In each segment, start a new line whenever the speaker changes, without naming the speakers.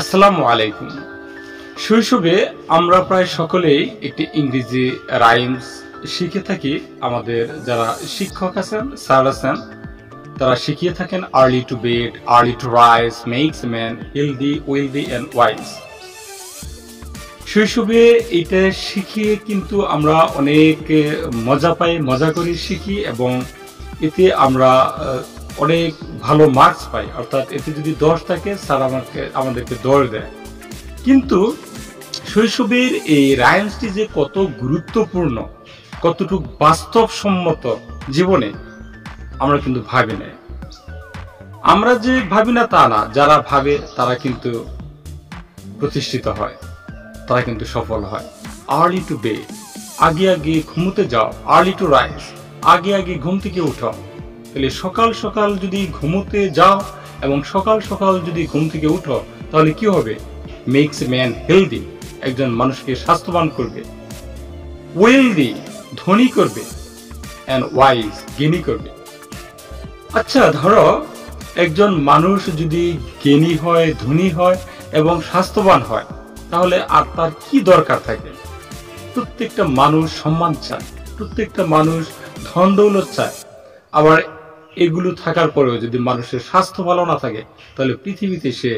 আসসালামু আলাইকুম। শৈশবে আমরা প্রায় সকলেই একটি ইংরেজি রাইমস শিখে থাকি। আমাদের যারা শিক্ষক আছেন, স্যার আছেন, তারা শিখিয়ে থাকেন early to bed, early to rise makes man healthy, wealthy and wise. শৈশবে এটা শিখিয়ে কিন্তু আমরা অনেক মজা পাই, মজা করে শিখি এবং এতে আমরা অনেক ভালো মার্কস পাই। অর্থাৎ এতে যদি 10 থাকে, স্যার আমাদেরকে 10 দেয়। কিন্তু শৈশবের এই রাইমসটি যে কত গুরুত্বপূর্ণ, কতটুকু বাস্তবসম্মত জীবনে আমরা কিন্তু ভাবি না। আমরা যে ভাবি না তা না, যারা ভাবে তারা কিন্তু প্রতিষ্ঠিত হয়, তারা কিন্তু সফল হয়। আর্লি টু বেড, আগে আগে ঘুমোতে যাও। আর্লি টু রাইজ, আগে আগে ঘুম থেকে উঠো। তাহলে সকাল সকাল যদি ঘুমোতে যাও এবং সকাল সকাল যদি ঘুম থেকে উঠো, তাহলে কি হবে? মেক্স ম্যান হেলদি, একজন মানুষকে স্বাস্থ্যবান করবে। ওয়েলদি, ধনী করবে। অ্যান্ড ওয়াইজ, জ্ঞানী করবে। আচ্ছা, ধরো একজন মানুষ যদি জ্ঞানী হয়, ধনী হয় এবং স্বাস্থ্যবান হয়, তাহলে আর তার কি দরকার থাকে? প্রত্যেকটা মানুষ সম্মান চায়, প্রত্যেকটা মানুষ ধন দৌলত চায়। আবার এগুলো থাকার পরেও যদি মানুষের স্বাস্থ্য ভালো না থাকে, তাহলে পৃথিবীতে সে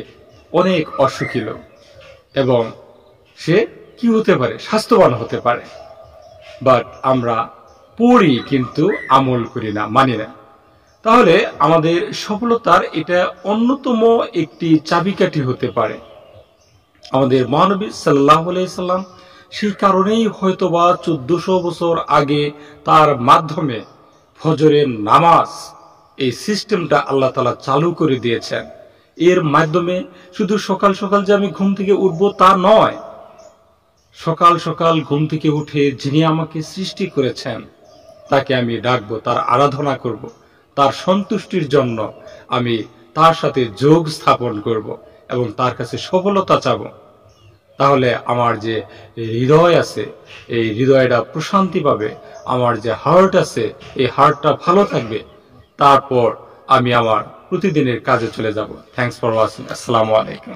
অনেক অসুখী লোক এবং সে কি হতে পারে? স্বাস্থ্যবান হতে পারে। বাট আমরা পড়ি কিন্তু আমল করি না, মানি না। তাহলে আমাদের সফলতার এটা অন্যতম একটি চাবিকাঠি হতে পারে। আমাদের মহানবী সাল্লাল্লাহু আলাইহি সাল্লাম সেই কারণেই হয়তোবা 1400 বছর আগে তার মাধ্যমে ফজরের নামাজ, এই সিস্টেমটা আল্লাহ তাআলা চালু করে দিয়েছেন। এর মাধ্যমে শুধু সকাল সকাল যে আমি ঘুম থেকে উঠবো তা নয়, সকাল সকাল ঘুম থেকে উঠে যিনি আমাকে সৃষ্টি করেছেন তাকে আমি ডাকবো, তার আরাধনা করব, তার সন্তুষ্টির জন্য আমি তার সাথে যোগ স্থাপন করব এবং তার কাছে সফলতা চাবো। তাহলে আমার যে হৃদয় আছে, এই হৃদয়টা প্রশান্তি পাবে। আমার যে হার্ট আছে, এই হার্টটা ভালো থাকবে। তারপর আমি আমার প্রতিদিনের কাজে চলে যাব। Thanks for watching. আসসালামু আলাইকুম।